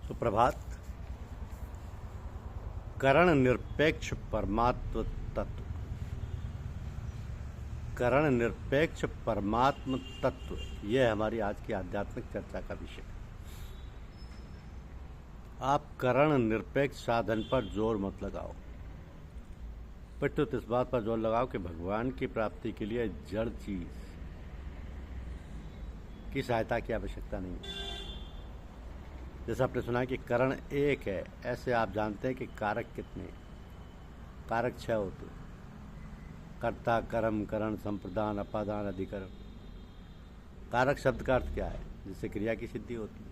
सुप्रभात। करण निरपेक्ष परमात्म तत्व। करण निरपेक्ष परमात्म तत्व, यह हमारी आज की आध्यात्मिक चर्चा का विषय है। आप करण निरपेक्ष साधन पर जोर मत लगाओ, पितृ इस बात पर जोर लगाओ कि भगवान की प्राप्ति के लिए जड़ चीज की सहायता की आवश्यकता नहीं है। जैसा आपने सुना कि करण एक है, ऐसे आप जानते हैं कि कारक कितने हैं। कारक 6 होते हैं: कर्ता, कर्म, करण, संप्रदान, अपादान, अधिकरण। कारक शब्द का अर्थ क्या है? जिससे क्रिया की सिद्धि होती है,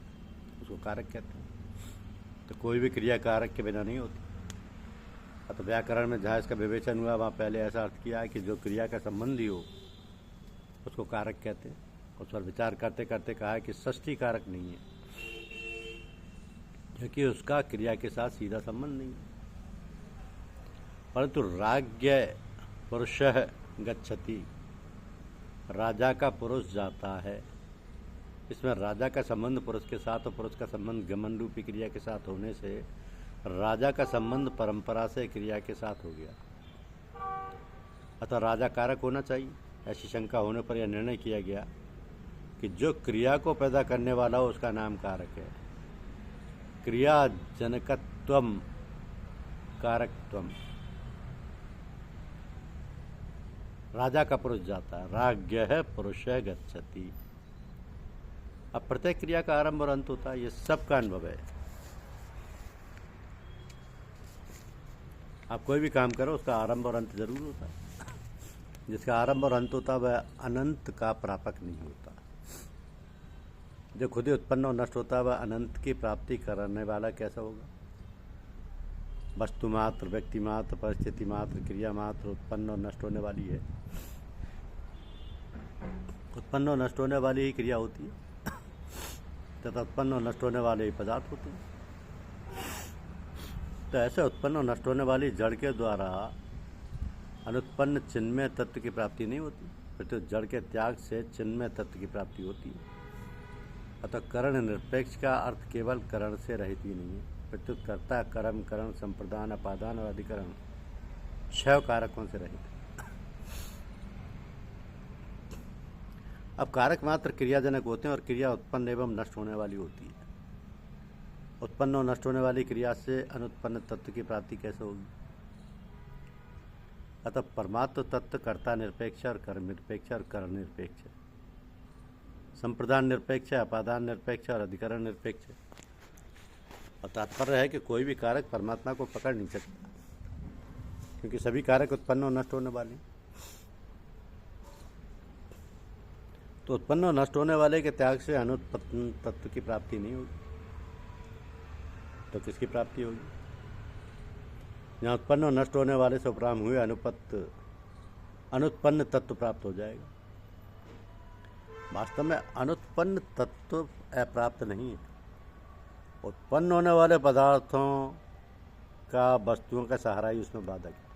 उसको कारक कहते हैं। तो कोई भी क्रिया कारक के बिना नहीं होती। तो व्याकरण में जहाँ इसका विवेचन हुआ वहाँ पहले ऐसा अर्थ किया है कि जो क्रिया का संबंधी हो उसको कारक कहते हैं। उस पर विचार करते करते कहा है कि षष्ठी कारक नहीं है, क्योंकि उसका क्रिया के साथ सीधा संबंध नहीं है। परंतु राज्ञ पुरुषः गच्छति, राजा का पुरुष जाता है। इसमें राजा का संबंध पुरुष के साथ और पुरुष का संबंध गमन रूपी क्रिया के साथ होने से राजा का संबंध परंपरा से क्रिया के साथ हो गया। अतः राजा कारक होना चाहिए। ऐसी शंका होने पर यह निर्णय किया गया कि जो क्रिया को पैदा करने वाला हो उसका नाम कारक है। क्रिया जनकत्वम कारकत्वम। राजा का पुरुष जाता है, राज्ञः पुरुषः गच्छति। अब प्रत्येक क्रिया का आरंभ और अंत होता है, ये सबका अनुभव है। आप कोई भी काम करो उसका आरंभ और अंत जरूर होता है। जिसका आरंभ और अंत होता है वह अनंत का प्रापक नहीं होता। जो खुद ही उत्पन्न और नष्ट होता है वह अनंत की प्राप्ति करने वाला कैसा होगा? वस्तु मात्र, व्यक्ति मात्र, परिस्थिति मात्र, क्रिया मात्र उत्पन्न और नष्ट होने वाली है। उत्पन्न और नष्ट होने वाली ही क्रिया होती है तथा उत्पन्न और नष्ट होने वाले ही पदार्थ होते हैं। तो ऐसे उत्पन्न और नष्ट होने वाली जड़ के द्वारा अनुत्पन्न चिन्मय तत्व की प्राप्ति नहीं होती, परंतु जड़ के त्याग से चिन्मय तत्व की प्राप्ति होती है। अतः करण निरपेक्ष का अर्थ केवल करण से रहित ही नहीं है, प्रत्युत कर्ता, कर्म, करण, संप्रदान, अपादान और अधिकरण 6 कारकों से रहित है। अब कारक मात्र क्रियाजनक होते हैं और क्रिया उत्पन्न एवं नष्ट होने वाली होती है। उत्पन्न और नष्ट होने वाली क्रिया से अनुत्पन्न तत्व की प्राप्ति कैसे होगी? अतः परमात्म तत्व कर्ता निरपेक्ष और कर्म निरपेक्ष और करण निरपेक्ष है, संप्रदान निरपेक्ष है, अपादान निरपेक्ष और अधिकरण निरपेक्ष है। और तात्पर्य है कि कोई भी कारक परमात्मा को पकड़ नहीं सकता, क्योंकि सभी कारक उत्पन्न और नष्ट होने वाले। तो उत्पन्न और नष्ट होने वाले के त्याग से अनुत्पन्न तत्व की प्राप्ति नहीं होगी, तो किसकी प्राप्ति होगी? यहाँ उत्पन्न और नष्ट होने वाले से उपराम हुए अनुत्पन्न तत्व प्राप्त हो जाएगा। वास्तव में अनुत्पन्न तत्व अप्राप्त नहीं है। उत्पन्न होने वाले पदार्थों का वस्तुओं का सहारा ही उसमें बाधक है।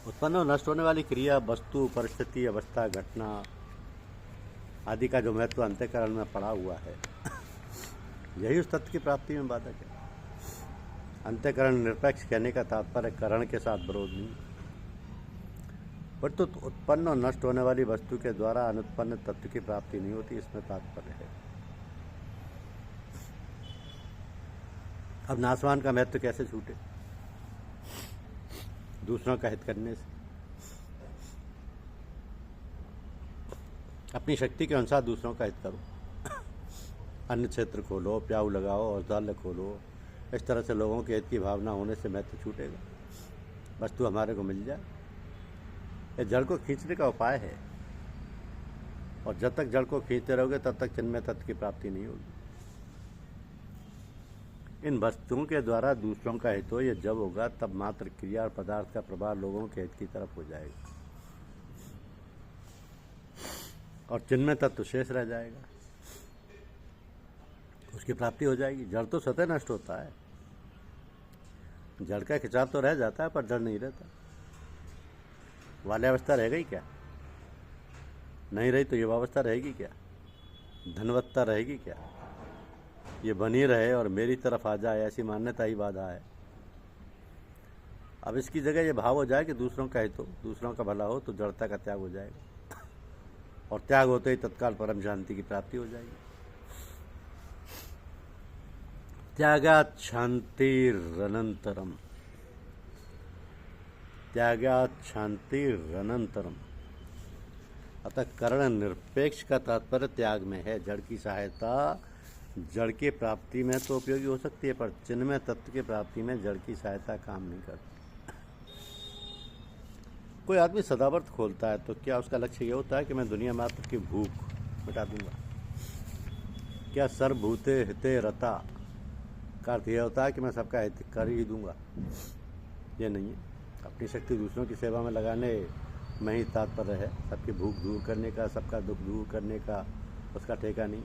उत्पन्न और नष्ट होने वाली क्रिया, वस्तु, परिस्थिति, अवस्था, घटना आदि का जो महत्व अंतःकरण में पड़ा हुआ है यही उस तत्व की प्राप्ति में बाधक है। अंतःकरण निरपेक्ष कहने का तात्पर्य करण के साथ विरोध नहीं, परंतु उत्पन्न और नष्ट होने वाली वस्तु के द्वारा अनुत्पन्न तत्व की प्राप्ति नहीं होती, इसमें तात्पर्य है। अब नाशवान का महत्व कैसे छूटे? दूसरों का हित करने से। अपनी शक्ति के अनुसार दूसरों का हित करो। अन्न क्षेत्र खोलो, प्याऊ लगाओ, औषधालय खोलो। इस तरह से लोगों के हित की भावना होने से महत्व छूटेगा। वस्तु हमारे को मिल जाए, यह जड़ को खींचने का उपाय है। और जब तक जड़ को खींचते रहोगे तब तक चिन्मय तत्व की प्राप्ति नहीं होगी। इन वस्तुओं के द्वारा दूसरों का हित हो, यह जब होगा तब मात्र क्रिया और पदार्थ का प्रभाव लोगों के हित की तरफ हो जाएगा और चिन्मय तत्व शेष रह जाएगा, उसकी प्राप्ति हो जाएगी। जड़ तो स्वतः नष्ट होता है, जड़ का खिंचाव तो रह जाता है पर जड़ नहीं रहता। बाल्यावस्था रह गई क्या? नहीं रही तो युवावस्था रहेगी क्या? धनवत्ता रहेगी क्या? ये बनी रहे और मेरी तरफ आ जाए, ऐसी मान्यता ही बाधा है। अब इसकी जगह ये भाव हो जाए कि दूसरों का हित हो, दूसरों का भला हो, तो जड़ता का त्याग हो जाएगा और त्याग होते ही तत्काल परम शांति की प्राप्ति हो जाएगी। त्यागात् शांतिरनंतरम, त्यागात् शांतिरनंतरम। अतः करण निरपेक्ष का तात्पर्य त्याग में है। जड़ की सहायता जड़ की प्राप्ति में तो उपयोगी हो सकती है, पर चिन्मय तत्व की प्राप्ति में जड़ की सहायता काम नहीं करती। कोई आदमी सदाव्रत खोलता है तो क्या उसका लक्ष्य ये होता है कि मैं दुनिया मात्र की भूख मिटा दूंगा? क्या सर्वभूते हिते रता का अर्थ यह होता है कि मैं सबका हित कर ही दूंगा? ये नहीं है। अपनी शक्ति दूसरों की सेवा में लगाने में ही तात्पर्य है। सबकी भूख दूर करने का, सबका दुख दूर करने का उसका ठेका नहीं।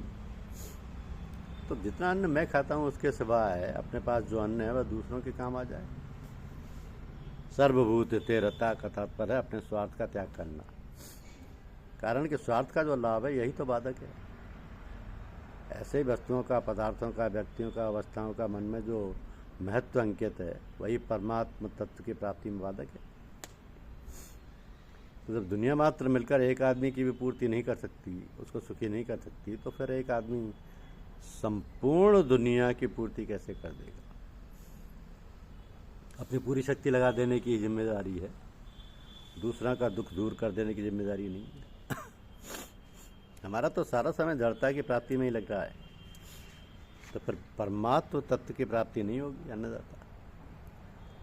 तो जितना अन्न मैं खाता हूँ उसके सिवाय अपने पास जो अन्न है वह दूसरों के काम आ जाए। सर्वभूत हिते रता का तात्पर्य है अपने स्वार्थ का त्याग करना। कारण कि स्वार्थ का जो लाभ है यही तो बाधक है। ऐसे ही वस्तुओं का, पदार्थों का, व्यक्तियों का, अवस्थाओं का मन में जो महत्व अंकित है वही परमात्म तत्व की प्राप्ति में बाधक है। तो जब दुनिया मात्र मिलकर एक आदमी की भी पूर्ति नहीं कर सकती, उसको सुखी नहीं कर सकती, तो फिर एक आदमी संपूर्ण दुनिया की पूर्ति कैसे कर देगा? अपनी पूरी शक्ति लगा देने की जिम्मेदारी है, दूसरा का दुख दूर कर देने की जिम्मेदारी नहीं है। हमारा तो सारा समय जड़ता की प्राप्ति में ही लग रहा है, तो फिर परमात्म तत्व की प्राप्ति नहीं होगी अन्नदाता।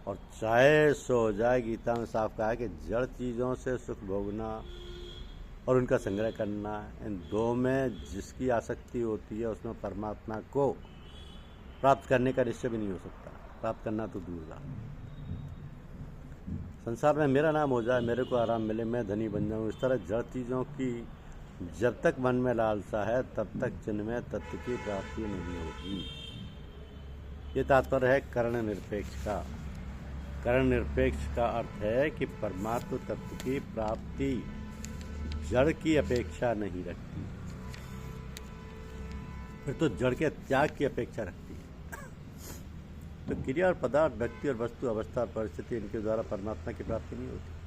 और चाहे सो हो जाए, गीता में साफ कहा है कि जड़ चीज़ों से सुख भोगना और उनका संग्रह करना, इन दो में जिसकी आसक्ति होती है उसमें परमात्मा को प्राप्त करने का निश्चय भी नहीं हो सकता। प्राप्त करना तो दूर रहा। संसार में मेरा नाम हो जाए, मेरे को आराम मिले, मैं धनी बन जाऊं, इस तरह जड़ चीज़ों की जब तक मन में लालसा है तब तक चिन्मय तत्व की प्राप्ति नहीं होगी। ये तात्पर्य है कर्ण निरपेक्ष का। कर्ण निरपेक्ष का अर्थ है कि परमात्म तत्व की प्राप्ति जड़ की अपेक्षा नहीं रखती, फिर तो जड़ के त्याग की अपेक्षा रखती है। तो क्रिया और पदार्थ, व्यक्ति और वस्तु, अवस्था और परिस्थिति, इनके द्वारा परमात्मा की प्राप्ति नहीं होती।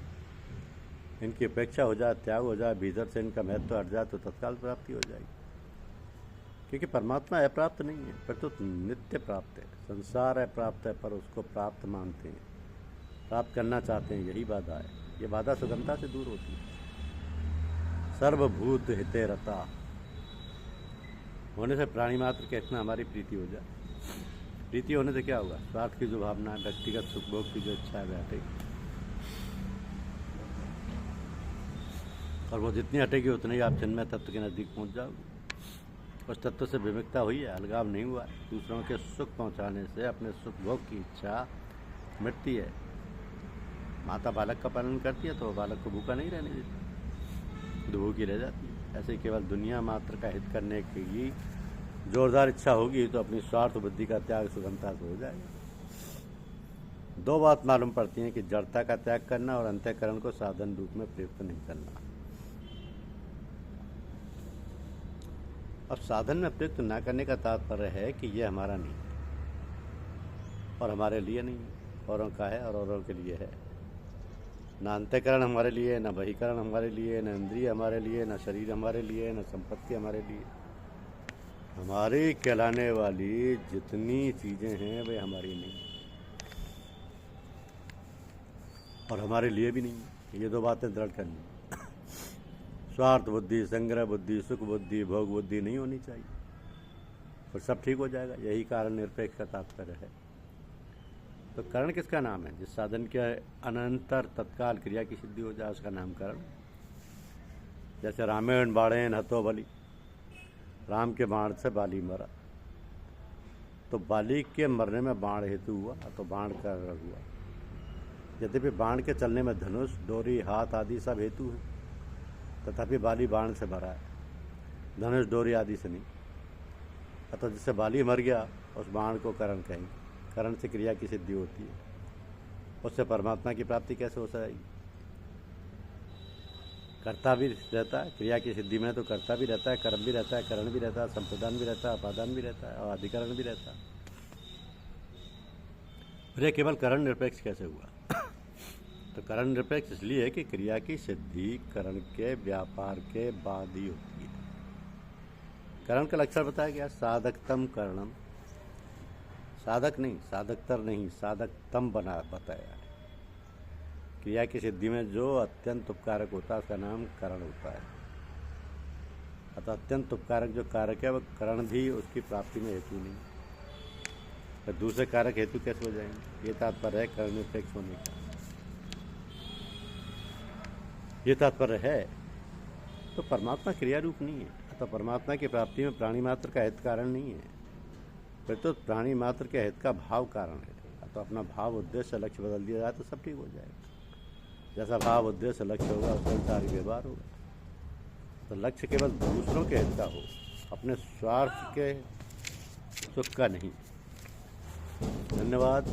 इनकी अपेक्षा हो जाए, त्याग हो जाए, भीतर से इनका महत्व हट जाए तो तत्काल प्राप्ति हो जाएगी। क्योंकि परमात्मा अप्राप्त नहीं है, पर तो नित्य प्राप्त है। संसार अप्राप्त है पर उसको प्राप्त मानते हैं, प्राप्त करना चाहते हैं, यही बाधा है। ये बाधा सुगमता से दूर होती है। सर्वभूत हिते रता होने से प्राणी मात्र के इतना हमारी प्रीति हो जाए। प्रीति होने से क्या होगा? स्वार्थ की जो भावना है, व्यक्तिगत सुख भोग की जो इच्छा है, वह हटेगी। और वो जितनी हटेगी उतने ही आप चिन्मय तत्व के नज़दीक पहुंच जाओगे। उस तत्व से विमुखता हुई है, अलगाव नहीं हुआ। दूसरों के सुख पहुंचाने से अपने सुख भोग की इच्छा मिटती है। माता बालक का पालन करती है तो बालक को भूखा नहीं रहने देती, खुद भूखी रह जाती है। ऐसे केवल दुनिया मात्र का हित करने की जोरदार इच्छा होगी तो अपनी स्वार्थ बुद्धि का त्याग सुगमता से हो जाएगा। दो बात मालूम पड़ती हैं कि जड़ता का त्याग करना और अंतःकरण को साधन रूप में प्रयुक्त नहीं करना। अब साधन में प्रयुक्त न करने का तात्पर्य है कि यह हमारा नहीं है और हमारे लिए नहीं है, औरों का है और औरों के लिए है। न अंतःकरण हमारे लिए, न बहिकरण हमारे लिए, न इंद्रिय हमारे लिए, न शरीर हमारे लिए, न संपत्ति हमारे लिए। हमारी कहलाने वाली जितनी चीज़ें हैं वे हमारी नहीं और हमारे लिए भी नहीं। ये दो बातें दृढ़ करनी। स्वार्थ बुद्धि, संग्रह बुद्धि, सुख बुद्धि, भोग बुद्धि नहीं होनी चाहिए, और सब ठीक हो जाएगा। यही कारण निरपेक्ष का तात्पर्य है। तो करण किसका नाम है? जिस साधन के अनंतर तत्काल क्रिया की सिद्धि हो जाए उसका नाम करण। जैसे रामायण बाणेन हतो बलि, राम के बाण से बाली मरा, तो बाली के मरने में बाण हेतु हुआ तो बाण का हुआ। यद्यपि बाण के चलने में धनुष, डोरी, हाथ आदि सब हेतु हैं, तथापि बाली बाण से मरा है, धनुष, डोरी आदि से नहीं। अतः जिससे बाली मर गया उस बाण को करण कहेंगे। करण से क्रिया की सिद्धि होती है, उससे परमात्मा की प्राप्ति कैसे हो सकेगी? कर्ता भी रहता है, क्रिया की सिद्धि में तो कर्ता भी रहता है, कर्म भी रहता है, करण भी रहता है, संप्रदान भी रहता है, अपादान भी रहता है और अधिकरण भी रहता है। फिर केवल करण निरपेक्ष कैसे हुआ? तो करण निरपेक्ष इसलिए कि क्रिया की सिद्धि करण के व्यापार के बाद ही होती है। करण का लक्षण बताया गया, साधकतम करणम, साधक नहीं, साधकतर नहीं, साधकतम बना बताया है। क्रिया की सिद्धि में जो अत्यंत उपकारक होता है उसका नाम करण होता है। अतः अत्यंत उपकारक जो कारक है वह करण भी उसकी प्राप्ति में हेतु नहीं, तो दूसरे कारक हेतु कैसे हो जाएंगे? ये तात्पर्य है करण निरपेक्ष होने का, ये तात्पर्य है। तो परमात्मा क्रिया रूप नहीं है, अतः परमात्मा की प्राप्ति में प्राणी मात्र का हित कारण नहीं है, फिर तो प्राणी मात्र के हित का भाव कारण है। तो अपना भाव उद्देश्य लक्ष्य बदल दिया जाए तो सब ठीक हो जाएगा। जैसा भाव उद्देश्य लक्ष्य होगा उसके अनुसार व्यवहार होगा। तो लक्ष्य केवल दूसरों के हित का हो, अपने स्वार्थ के सुख का नहीं। धन्यवाद।